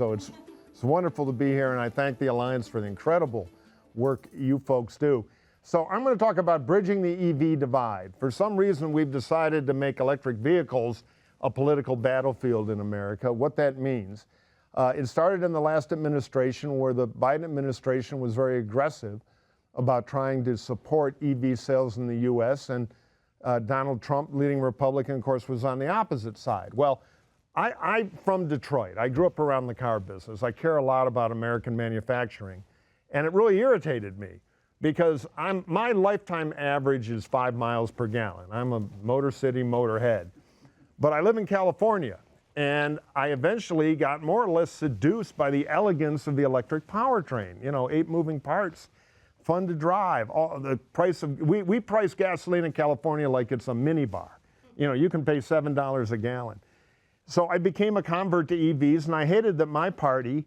So it's wonderful to be here, and I thank the Alliance for the incredible work you folks do. So I'm going to talk about bridging the EV divide. For some reason, we've decided to make electric vehicles a political battlefield in America. What that means. It started in the last administration, where the Biden administration was very aggressive about trying to support EV sales in the U.S., and Donald Trump, leading Republican, of course, was on the opposite side. Well, I'm from Detroit. I grew up around the car business. I care a lot about American manufacturing, and it really irritated me because my lifetime average is 5 miles per gallon. I'm a Motor City motorhead, but I live in California, and I eventually got more or less seduced by the elegance of the electric powertrain. You know, 8 moving parts, fun to drive. All the price of we price gasoline in California like it's a minibar. You know, you can pay $7 a gallon. So I became a convert to EVs, and I hated that my party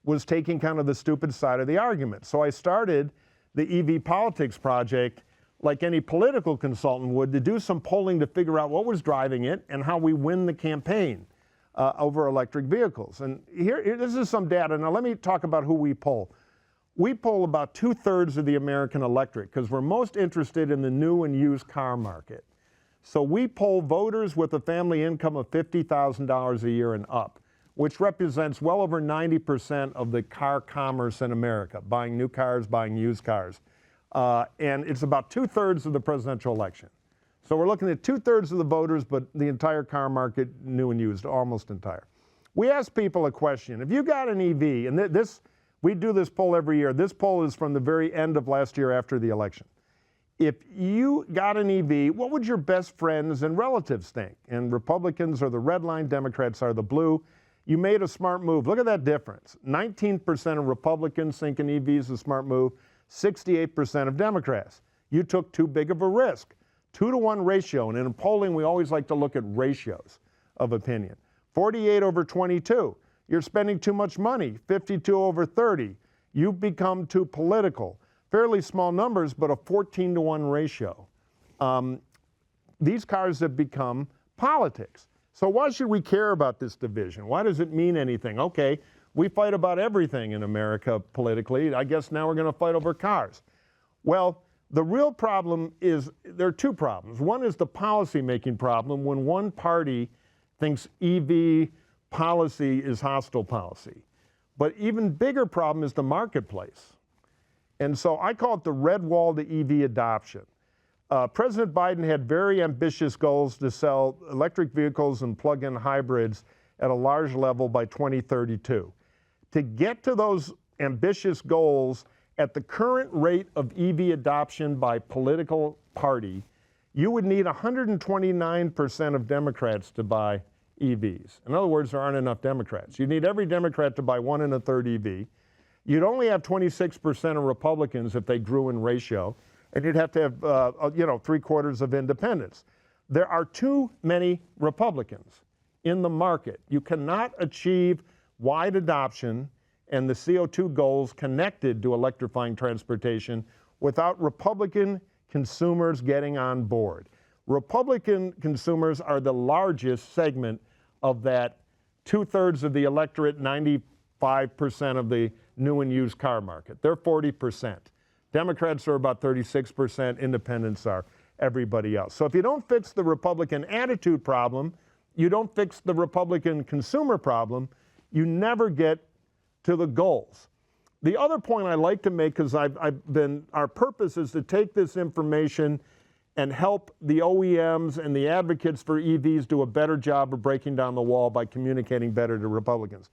was taking kind of the stupid side of the argument. So I started the EV Politics Project, like any political consultant would, to do some polling to figure out what was driving it and how we win the campaign over electric vehicles. And this is some data. Now let me talk about who we poll. We poll about 2/3 of the American electorate because we're most interested in the new and used car market. So we poll voters with a family income of $50,000 a year and up, which represents well over 90% of the car commerce in America, buying new cars, buying used cars. And it's about 2/3 of the presidential election. So we're looking at 2/3 of the voters, but the entire car market, new and used, almost entire. We ask people a question. If you got an EV, and we do this poll every year. This poll is from the very end of last year after the election. If you got an EV, what would your best friends and relatives think? And Republicans are the red line, Democrats are the blue. You made a smart move. Look at that difference. 19% of Republicans think an EV is a smart move, 68% of Democrats. You took too big of a risk. 2-to-1 ratio, and in polling we always like to look at ratios of opinion. 48 over 22. You're spending too much money. 52 over 30. You've become too political. Fairly small numbers, but a 14-to-1 ratio. These cars have become politics. So why should we care about this division? Why does it mean anything? Okay, we fight about everything in America politically. I guess now we're going to fight over cars. Well, the real problem is, there are 2 problems. One is the policy-making problem, when one party thinks EV policy is hostile policy. But even bigger problem is the marketplace. And so I call it the red wall to EV adoption. President Biden had very ambitious goals to sell electric vehicles and plug-in hybrids at a large level by 2032. To get to those ambitious goals at the current rate of EV adoption by political party, you would need 129% of Democrats to buy EVs. In other words, there aren't enough Democrats. You need every Democrat to buy 1 1/3 EV. You'd only have 26% of Republicans if they grew in ratio, and you'd have to have 3/4 of independents. There are too many Republicans in the market. You cannot achieve wide adoption and the CO2 goals connected to electrifying transportation without Republican consumers getting on board. Republican consumers are the largest segment of that 2/3 of the electorate, 95% of the new and used car market. They're 40%. Democrats are about 36%. Independents are everybody else. So if you don't fix the Republican attitude problem, you don't fix the Republican consumer problem, you never get to the goals. The other point I like to make, because our purpose is to take this information and help the OEMs and the advocates for EVs do a better job of breaking down the wall by communicating better to Republicans.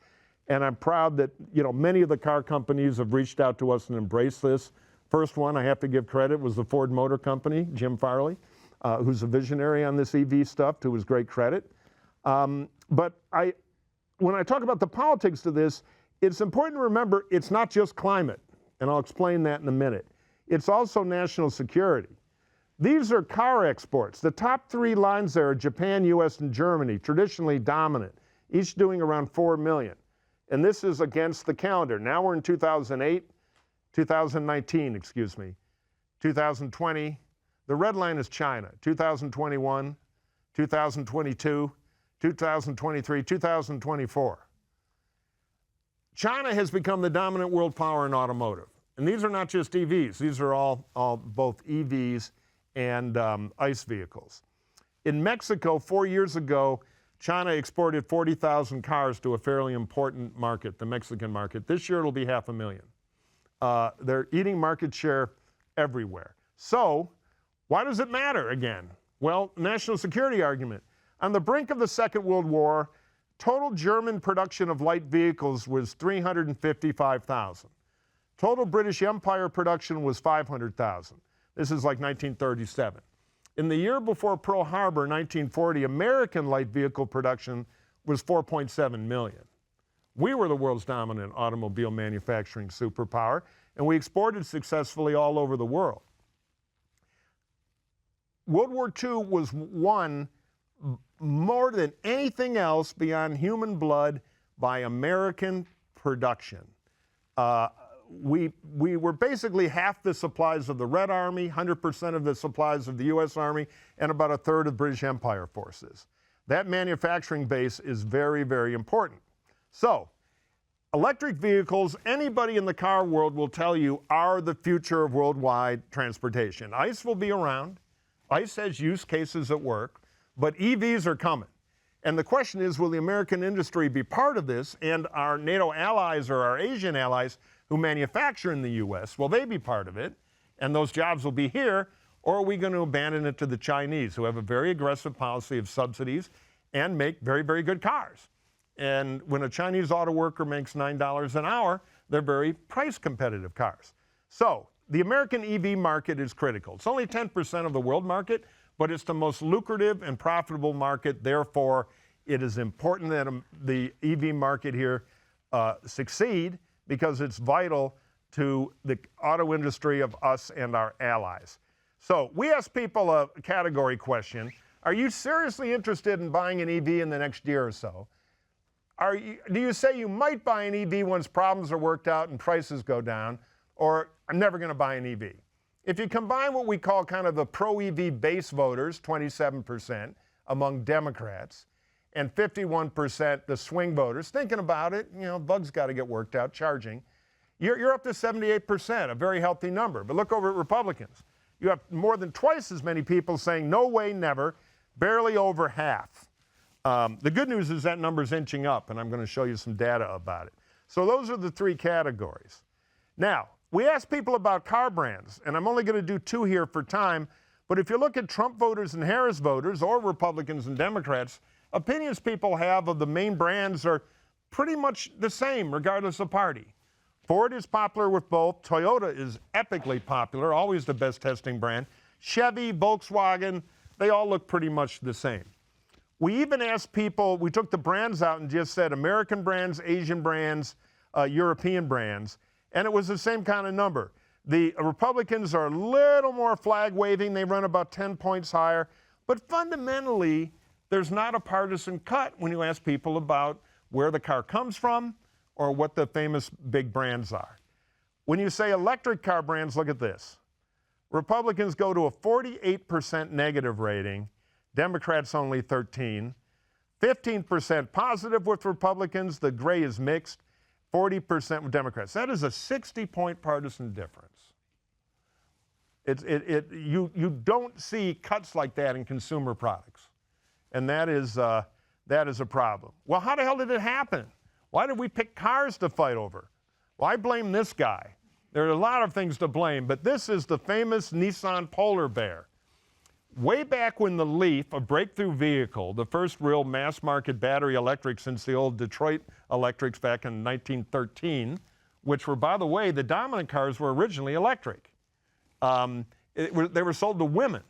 And I'm proud that many of the car companies have reached out to us and embraced this. First one, I have to give credit, was the Ford Motor Company, Jim Farley, who's a visionary on this EV stuff, to his great credit. But when I talk about the politics of this, it's important to remember it's not just climate, and I'll explain that in a minute. It's also national security. These are car exports. The top 3 lines there are Japan, US, and Germany, traditionally dominant, each doing around 4 million. And this is against the calendar. Now we're in 2019, 2020. The red line is China, 2021, 2022, 2023, 2024. China has become the dominant world power in automotive. And these are not just EVs. These are all both EVs and ICE vehicles. In Mexico, 4 years ago, China exported 40,000 cars to a fairly important market, the Mexican market. This year it'll be 500,000. They're eating market share everywhere. So why does it matter again? Well, national security argument. On the brink of the Second World War, total German production of light vehicles was 355,000. Total British Empire production was 500,000. This is like 1937. In the year before Pearl Harbor, 1940, American light vehicle production was 4.7 million. We were the world's dominant automobile manufacturing superpower, and we exported successfully all over the world. World War II was won more than anything else beyond human blood by American production. We were basically half the supplies of the Red Army, 100% of the supplies of the US Army, and about a third of British Empire forces. That manufacturing base is very, very important. So, electric vehicles, anybody in the car world will tell you, are the future of worldwide transportation. ICE will be around. ICE has use cases at work, but EVs are coming. And the question is, will the American industry be part of this, and our NATO allies or our Asian allies who manufacture in the US, will they be part of it? And those jobs will be here, or are we going to abandon it to the Chinese, who have a very aggressive policy of subsidies and make very, very good cars? And when a Chinese auto worker makes $9 an hour, they're very price competitive cars. So the American EV market is critical. It's only 10% of the world market, but it's the most lucrative and profitable market. Therefore, it is important that the EV market here succeed, because it's vital to the auto industry of us and our allies. So we ask people a category question. Are you seriously interested in buying an EV in the next year or so? Do you say you might buy an EV once problems are worked out and prices go down, or I'm never going to buy an EV? If you combine what we call kind of the pro-EV base voters, 27% among Democrats, and 51% the swing voters, thinking about it, you know, bugs got to get worked out, charging, you're up to 78%, a very healthy number. But look over at Republicans. You have more than twice as many people saying no way, never, barely over half. The good news is that number's inching up, and I'm going to show you some data about it. So those are the three categories. Now, we asked people about car brands, and I'm only going to do two here for time, but if you look at Trump voters and Harris voters, or Republicans and Democrats, opinions people have of the main brands are pretty much the same, regardless of party. Ford is popular with both. Toyota is epically popular, always the best testing brand. Chevy, Volkswagen, they all look pretty much the same. We even asked people, we took the brands out and just said American brands, Asian brands, European brands, and it was the same kind of number. The Republicans are a little more flag waving. They run about 10 points higher. But fundamentally, there's not a partisan cut when you ask people about where the car comes from or what the famous big brands are. When you say electric car brands, look at this. Republicans go to a 48% negative rating, Democrats only 13%. 15% positive with Republicans, the gray is mixed, 40% with Democrats. That is a 60-point partisan difference. You don't see cuts like that in consumer products. And that is a problem. Well, how the hell did it happen? Why did we pick cars to fight over? Well, I blame this guy. There are a lot of things to blame, but this is the famous Nissan Polar Bear. Way back when the Leaf, a breakthrough vehicle, the first real mass market battery electric since the old Detroit electrics back in 1913, which were, by the way, the dominant cars were originally electric. They were sold to women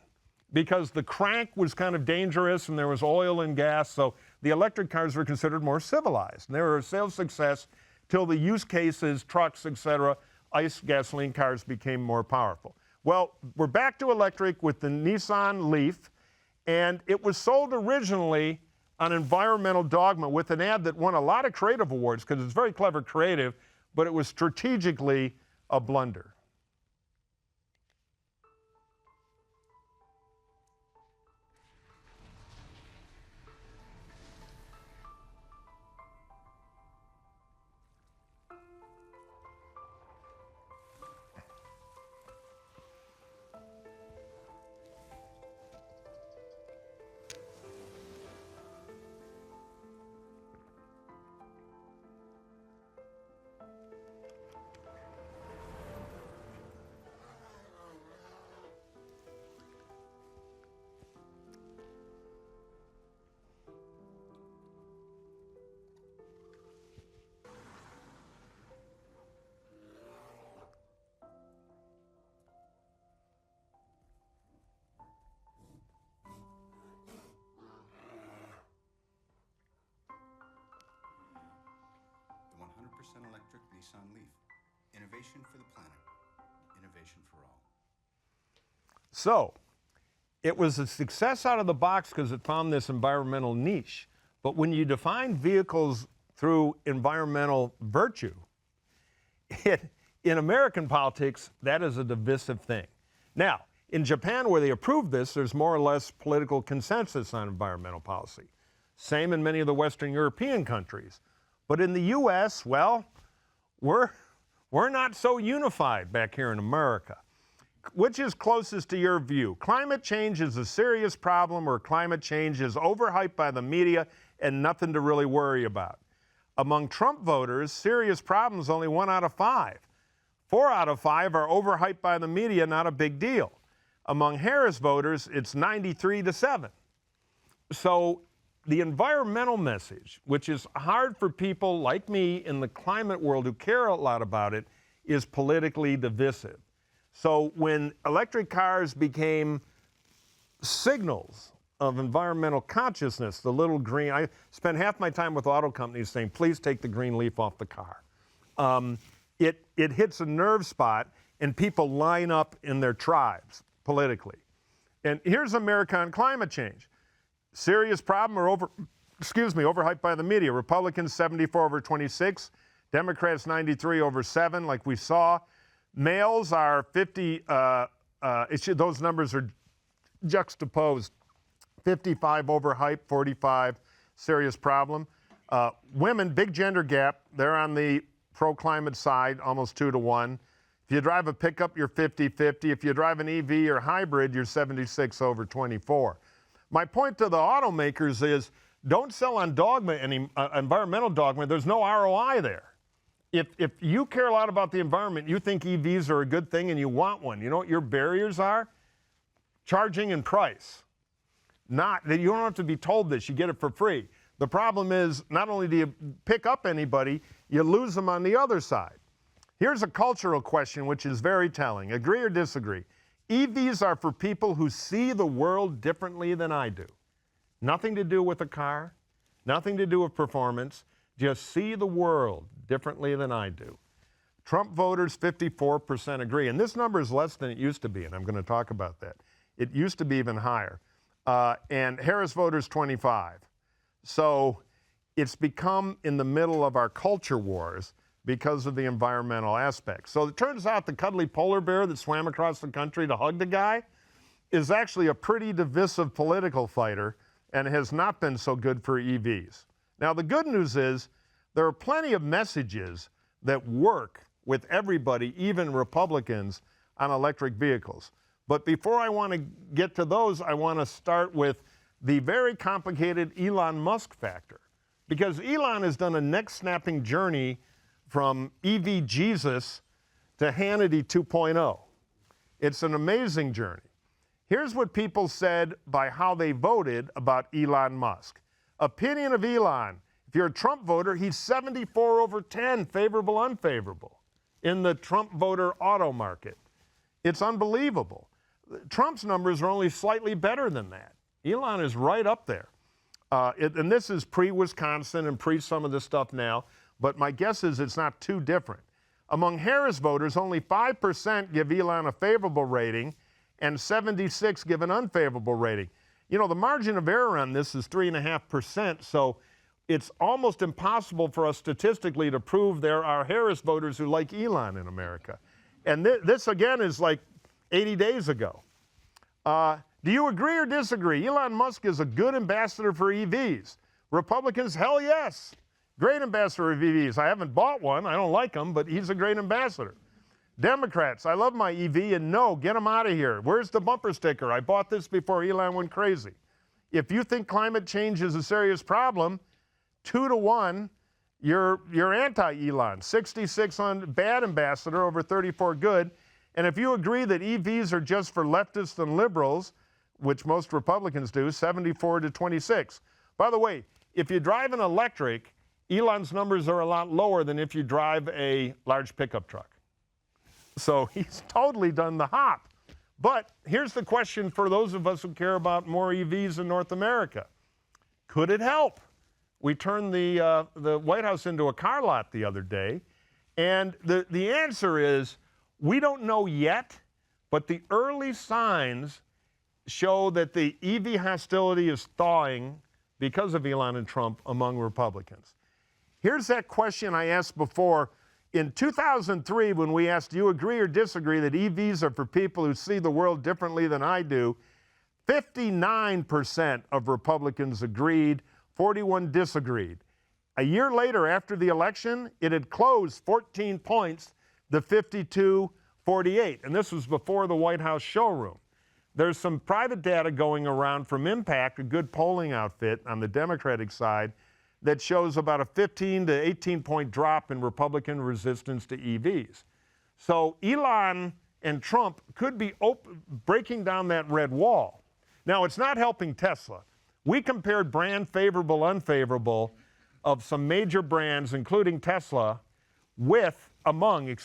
because the crank was kind of dangerous and there was oil and gas, so the electric cars were considered more civilized. And they were a sales success till the use cases, trucks, etc., ICE gasoline cars became more powerful. Well, we're back to electric with the Nissan Leaf, and it was sold originally on environmental dogma with an ad that won a lot of creative awards because it's very clever creative, but it was strategically a blunder. electric Nissan Leaf. Innovation for the planet. Innovation for all. So, it was a success out of the box because it found this environmental niche. But when you define vehicles through environmental virtue, in American politics, that is a divisive thing. Now, in Japan, where they approved this, there's more or less political consensus on environmental policy. Same in many of the Western European countries. But in the US, well, we're not so unified back here in America. Which is closest to your view? Climate change is a serious problem, or climate change is overhyped by the media and nothing to really worry about? Among Trump voters, serious problems only 1 out of 5. 4 out of 5 are overhyped by the media, not a big deal. Among Harris voters, it's 93-7. So the environmental message, which is hard for people like me in the climate world who care a lot about it, is politically divisive. So when electric cars became signals of environmental consciousness, the little green, I spend half my time with auto companies saying, please take the green leaf off the car. It hits a nerve spot and people line up in their tribes politically. And here's America on climate change. Serious problem or overhyped by the media. Republicans 74/26, Democrats 93/7, like we saw. Males are 50, those numbers are juxtaposed. 55 overhyped, 45 serious problem. Women, big gender gap, they're on the pro-climate side, almost 2-to-1. If you drive a pickup, you're 50-50. If you drive an EV or hybrid, you're 76/24. My point to the automakers is don't sell on dogma, any environmental dogma. There's no ROI there. If you care a lot about the environment, you think EVs are a good thing and you want one, you know what your barriers are? Charging and price. Not that you don't have to be told this, you get it for free. The problem is not only do you pick up anybody, you lose them on the other side. Here's a cultural question which is very telling. Agree or disagree? EVs are for people who see the world differently than I do. Nothing to do with a car, nothing to do with performance, just see the world differently than I do. Trump voters, 54% agree. And this number is less than it used to be, and I'm going to talk about that. It used to be even higher. And Harris voters, 25. So it's become in the middle of our culture wars because of the environmental aspect. So it turns out the cuddly polar bear that swam across the country to hug the guy is actually a pretty divisive political fighter and has not been so good for EVs. Now, the good news is there are plenty of messages that work with everybody, even Republicans, on electric vehicles. But before I want to get to those, I want to start with the very complicated Elon Musk factor. Because Elon has done a neck-snapping journey from EV Jesus to Hannity 2.0. It's an amazing journey. Here's what people said by how they voted about Elon Musk. Opinion of Elon. If you're a Trump voter, he's 74/10, favorable, unfavorable, in the Trump voter auto market. It's unbelievable. Trump's numbers are only slightly better than that. Elon is right up there. And this is pre-Wisconsin and pre some of this stuff now, but my guess is it's not too different. Among Harris voters, only 5% give Elon a favorable rating and 76 give an unfavorable rating. You know, the margin of error on this is 3.5%, so it's almost impossible for us statistically to prove there are Harris voters who like Elon in America. And this again is like 80 days ago. Do you agree or disagree? Elon Musk is a good ambassador for EVs. Republicans, hell yes. Great ambassador of EVs. I haven't bought one. I don't like him, but he's a great ambassador. Democrats, I love my EV, and no, get him out of here. Where's the bumper sticker? I bought this before Elon went crazy. If you think climate change is a serious problem, 2-to-1, you're anti-Elon. 66 on bad ambassador, over 34 good. And if you agree that EVs are just for leftists and liberals, which most Republicans do, 74/26. By the way, if you drive an electric, Elon's numbers are a lot lower than if you drive a large pickup truck. So he's totally done the hop. But here's the question for those of us who care about more EVs in North America. Could it help? We turned the White House into a car lot the other day, And the answer is we don't know yet, but the early signs show that the EV hostility is thawing because of Elon and Trump among Republicans. Here's that question I asked before. In 2003, when we asked, do you agree or disagree that EVs are for people who see the world differently than I do, 59% of Republicans agreed, 41 disagreed. A year later, after the election, it had closed 14 points to 52-48, and this was before the White House showroom. There's some private data going around from Impact, a good polling outfit on the Democratic side, that shows about a 15 to 18 point drop in Republican resistance to EVs. So Elon and Trump could be breaking down that red wall. Now, it's not helping Tesla. We compared brand favorable, unfavorable of some major brands, including Tesla, among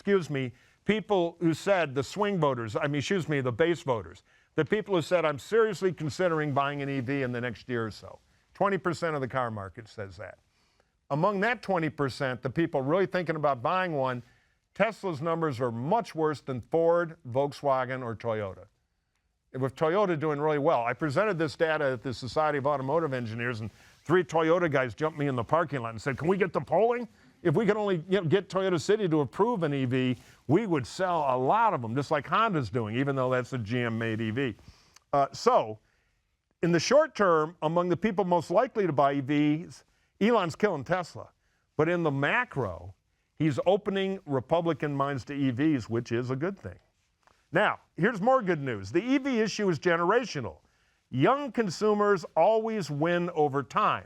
people who said the swing voters, the base voters, the people who said, I'm seriously considering buying an EV in the next year or so. 20% of the car market says that. Among that 20%, the people really thinking about buying one, Tesla's numbers are much worse than Ford, Volkswagen, or Toyota. With Toyota doing really well. I presented this data at the Society of Automotive Engineers, and 3 Toyota guys jumped me in the parking lot and said, can we get the polling? If we could only get Toyota City to approve an EV, we would sell a lot of them, just like Honda's doing, even though that's a GM-made EV. So, in the short term, among the people most likely to buy EVs, Elon's killing Tesla. But in the macro, he's opening Republican minds to EVs, which is a good thing. Now, here's more good news. The EV issue is generational. Young consumers always win over time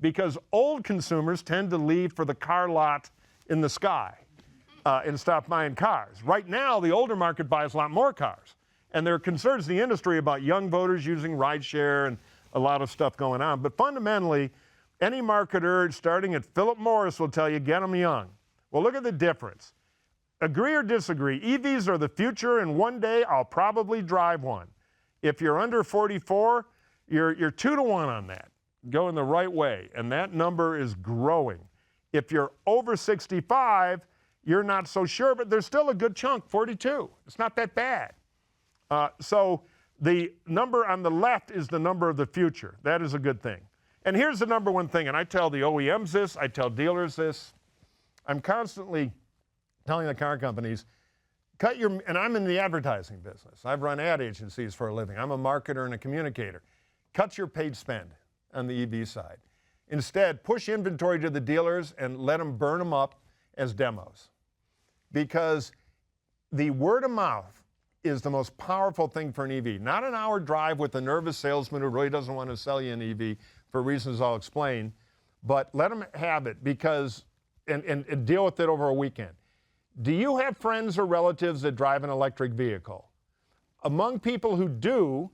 because old consumers tend to leave for the car lot in the sky and stop buying cars. Right now, the older market buys a lot more cars. And there are concerns in the industry about young voters using rideshare and a lot of stuff going on. But fundamentally, any marketer starting at Philip Morris will tell you, get them young. Well, look at the difference. Agree or disagree, EVs are the future, and one day I'll probably drive one. If you're under 44, you're 2 to 1 on that. Going the right way, and that number is growing. If you're over 65, you're not so sure, but there's still a good chunk, 42. It's not that bad. So the number on the left is the number of the future. That is a good thing. And here's the number one thing, and I tell the OEMs this, I tell dealers this. I'm constantly telling the car companies, and I'm in the advertising business. I've run ad agencies for a living. I'm a marketer and a communicator. Cut your paid spend on the EV side. Instead, push inventory to the dealers and let them burn them up as demos. Because the word of mouth is the most powerful thing for an EV. Not an hour drive with a nervous salesman who really doesn't want to sell you an EV for reasons I'll explain, but let them have it because, and deal with it over a weekend. Do you have friends or relatives that drive an electric vehicle? Among people who do,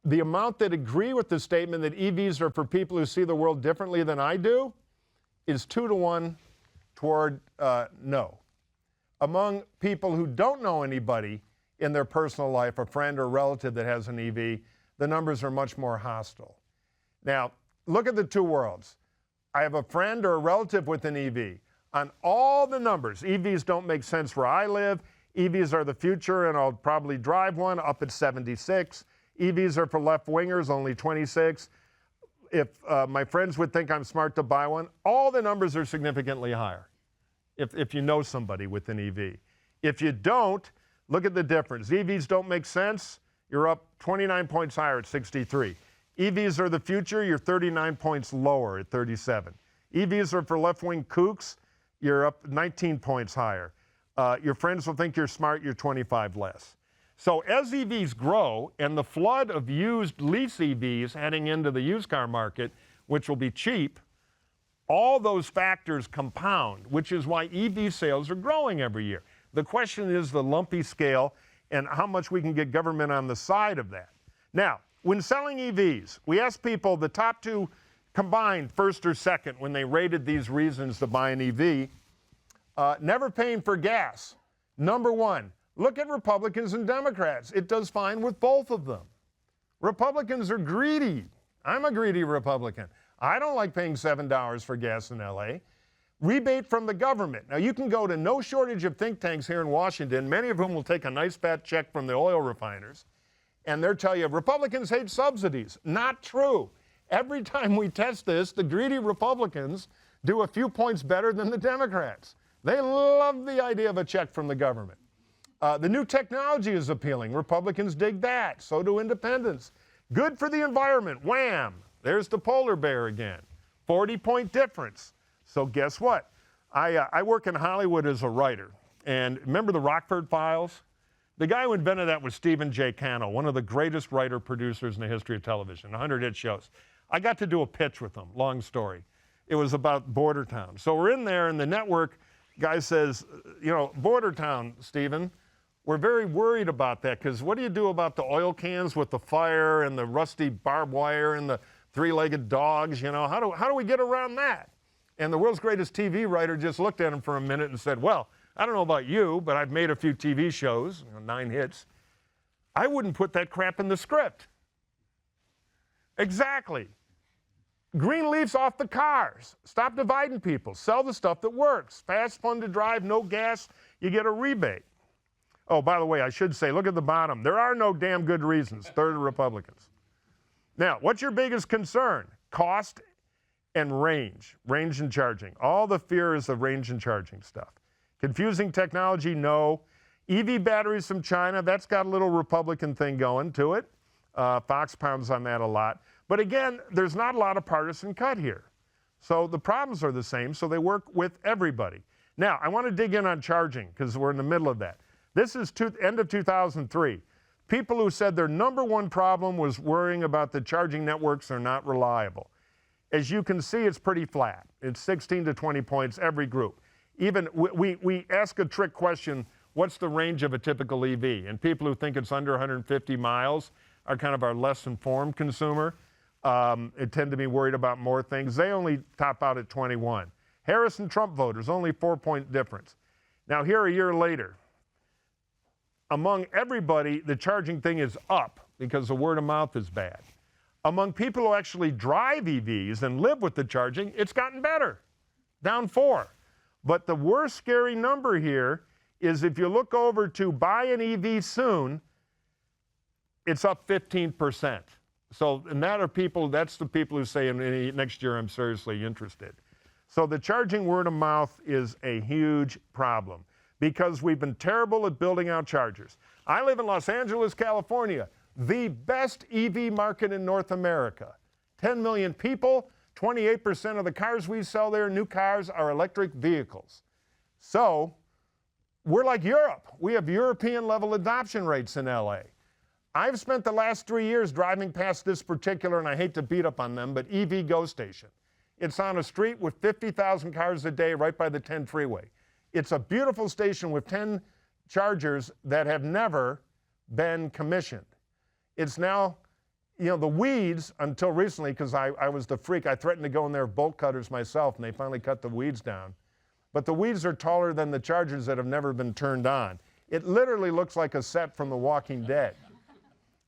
the amount that agree with the statement that EVs are for people who see the world differently than I do is 2 to 1 toward no. Among people who don't know anybody in their personal life, a friend or relative that has an EV, the numbers are much more hostile. Now, look at the two worlds. I have a friend or a relative with an EV. On all the numbers, EVs don't make sense where I live. EVs are the future, and I'll probably drive one, up at 76. EVs are for left-wingers, only 26. If my friends would think I'm smart to buy one, all the numbers are significantly higher if you know somebody with an EV. If you don't, look at the difference. EVs don't make sense, you're up 29 points higher at 63. EVs are the future, you're 39 points lower at 37. EVs are for left-wing kooks, you're up 19 points higher. Your friends will think you're smart, you're 25 less. So as EVs grow and the flood of used lease EVs heading into the used car market, which will be cheap, all those factors compound, which is why EV sales are growing every year. The question is the lumpy scale and how much we can get government on the side of that. Now, when selling EVs, we asked people the top 2 combined, first or second, when they rated these reasons to buy an EV, never paying for gas. Number 1, look at Republicans and Democrats. It does fine with both of them. Republicans are greedy. I'm a greedy Republican. I don't like paying $7 for gas in LA. Rebate from the government. Now, you can go to no shortage of think tanks here in Washington, many of whom will take a nice fat check from the oil refiners, and they'll tell you, Republicans hate subsidies. Not true. Every time we test this, the greedy Republicans do a few points better than the Democrats. They love the idea of a check from the government. The new technology is appealing. Republicans dig that. So do independents. Good for the environment. Wham! There's the polar bear again. 40-point difference. So guess what? I work in Hollywood as a writer. And remember the Rockford Files? The guy who invented that was Stephen J. Cannell, one of the greatest writer-producers in the history of television, 100 hit shows. I got to do a pitch with him, long story. It was about Border Town. So we're in there, and the network guy says, you know, Border Town, Stephen, we're very worried about that, because what do you do about the oil cans with the fire and the rusty barbed wire and the three-legged dogs, you know? How do we get around that? And the world's greatest TV writer just looked at him for a minute and said, well, I don't know about you, but I've made a few TV shows, 9 hits. I wouldn't put that crap in the script. Exactly. Green leaves off the cars. Stop dividing people. Sell the stuff that works. Fast, fun to drive, no gas, you get a rebate. Oh, by the way, I should say, look at the bottom. There are no damn good reasons. Third of Republicans. Now, what's your biggest concern? Cost and range. Range and charging. All the fear is the range and charging stuff. Confusing technology, no. EV batteries from China, that's got a little Republican thing going to it. Fox pounds on that a lot. But again, there's not a lot of partisan cut here. So the problems are the same, so they work with everybody. Now, I want to dig in on charging, because we're in the middle of that. This is end of 2003. People who said their number one problem was worrying about the charging networks are not reliable. As you can see, it's pretty flat. It's 16 to 20 points every group. Even we ask a trick question, what's the range of a typical EV? And people who think it's under 150 miles are kind of our less informed consumer. It tend to be worried about more things. They only top out at 21. Harris and Trump voters, only 4-point difference. Now here a year later, among everybody, the charging thing is up because the word of mouth is bad. Among people who actually drive EVs and live with the charging, it's gotten better, down 4. But the worst scary number here is if you look over to buy an EV soon, it's up 15%. So, and that's the people who say next year I'm seriously interested. So the charging word of mouth is a huge problem because we've been terrible at building out chargers. I live in Los Angeles, California, the best EV market in North America. 10 million people, 28% of the cars we sell there, new cars, are electric vehicles. So we're like Europe. We have European level adoption rates in LA. I've spent the last 3 years driving past this particular, and I hate to beat up on them, but EV GO station. It's on a street with 50,000 cars a day right by the 10 freeway. It's a beautiful station with 10 chargers that have never been commissioned. It's now, you know, the weeds, until recently, because I was the freak, I threatened to go in there with bolt cutters myself, and they finally cut the weeds down. But the weeds are taller than the chargers that have never been turned on. It literally looks like a set from The Walking Dead.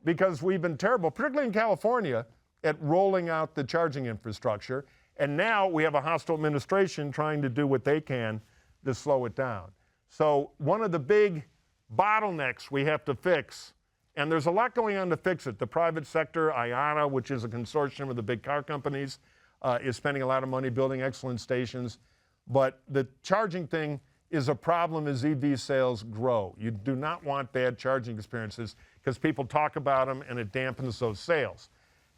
Because we've been terrible, particularly in California, at rolling out the charging infrastructure. And now we have a hostile administration trying to do what they can to slow it down. So one of the big bottlenecks we have to fix, and there's a lot going on to fix it. The private sector, IATA, which is a consortium of the big car companies, is spending a lot of money building excellent stations. But the charging thing is a problem as EV sales grow. You do not want bad charging experiences because people talk about them and it dampens those sales.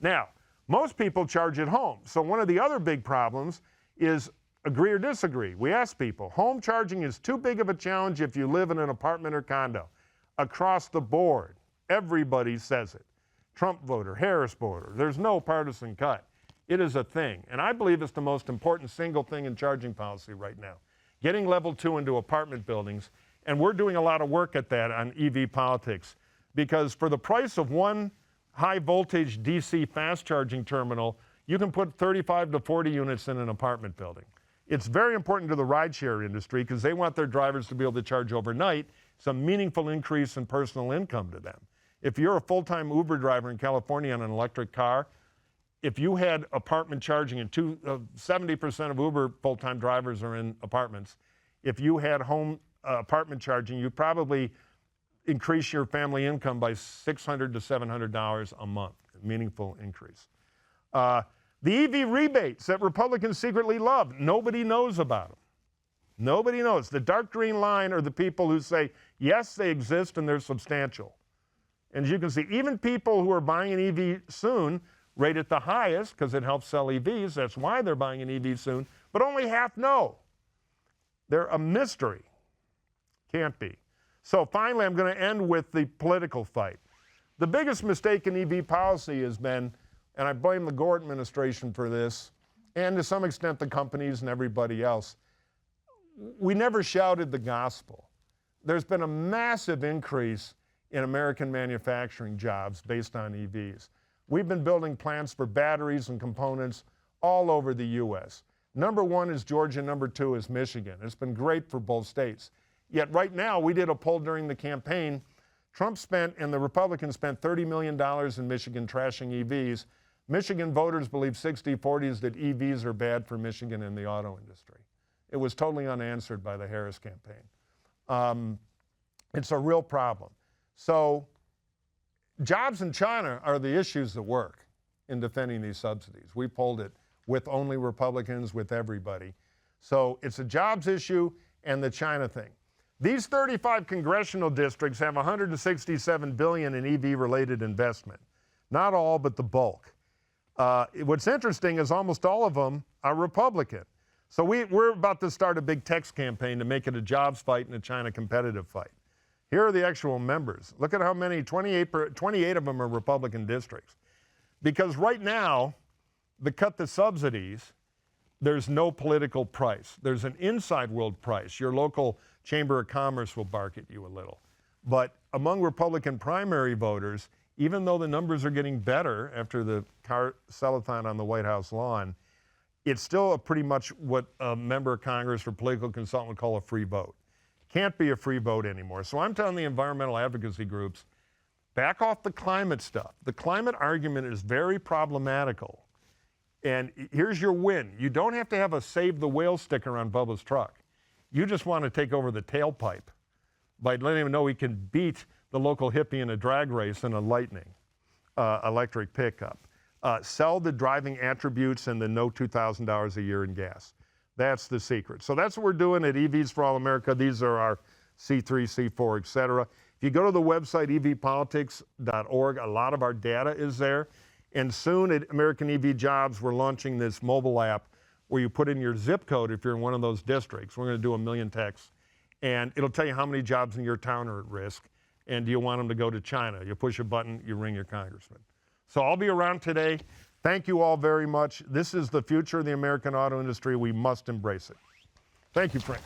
Now, most people charge at home. So one of the other big problems is agree or disagree. We ask people, home charging is too big of a challenge if you live in an apartment or condo. Across the board, everybody says it. Trump voter, Harris voter, there's no partisan cut. It is a thing. And I believe it's the most important single thing in charging policy right now. Getting level 2 into apartment buildings, and we're doing a lot of work at that on EV politics, because for the price of one high voltage DC fast charging terminal, you can put 35 to 40 units in an apartment building. It's very important to the rideshare industry because they want their drivers to be able to charge overnight. It's a meaningful increase in personal income to them. If you're a full-time Uber driver in California on an electric car, if you had apartment charging, and 70% of Uber full-time drivers are in apartments, if you had home apartment charging, you'd probably increase your family income by $600 to $700 a month, meaningful increase. The EV rebates that Republicans secretly love, nobody knows about them. Nobody knows. The dark green line are the people who say, yes, they exist and they're substantial. And as you can see, even people who are buying an EV soon rate it the highest because it helps sell EVs. That's why they're buying an EV soon. But only half know. They're a mystery. Can't be. So finally, I'm going to end with the political fight. The biggest mistake in EV policy has been, and I blame the Gore administration for this, and to some extent the companies and everybody else, we never shouted the gospel. There's been a massive increase in American manufacturing jobs based on EVs. We've been building plants for batteries and components all over the U.S. Number one is Georgia, number two is Michigan. It's been great for both states. Yet right now, we did a poll during the campaign. Trump spent, and the Republicans spent $30 million in Michigan trashing EVs. Michigan voters believe 60-40s that EVs are bad for Michigan and the auto industry. It was totally unanswered by the Harris campaign. It's a real problem. So jobs in China are the issues that work in defending these subsidies. We polled it with only Republicans, with everybody. So it's a jobs issue and the China thing. These 35 congressional districts have $167 billion in EV-related investment. Not all, but the bulk. What's interesting is almost all of them are Republican. So we're about to start a big text campaign to make it a jobs fight and a China competitive fight. Here are the actual members. Look at how many, 28 of them are Republican districts. Because right now, cut the subsidies, there's no political price. There's an inside world price. Your local Chamber of Commerce will bark at you a little. But among Republican primary voters, even though the numbers are getting better after the car sell-a-thon on the White House lawn, it's still pretty much what a member of Congress or political consultant would call a free vote. Can't be a free vote anymore. So I'm telling the environmental advocacy groups, back off the climate stuff. The climate argument is very problematical. And here's your win. You don't have to have a Save the Whale sticker on Bubba's truck. You just want to take over the tailpipe by letting him know he can beat the local hippie in a drag race in a Lightning electric pickup. Sell the driving attributes and the no $2,000 a year in gas. That's the secret. So that's what we're doing at EVs for All America. These are our C3, C4, et cetera. If you go to the website evpolitics.org, a lot of our data is there. And soon at American EV Jobs, we're launching this mobile app where you put in your zip code if you're in one of those districts. We're going to do 1 million texts. And it'll tell you how many jobs in your town are at risk. And do you want them to go to China? You push a button, you ring your congressman. So I'll be around today. Thank you all very much. This is the future of the American auto industry. We must embrace it. Thank you, Frank.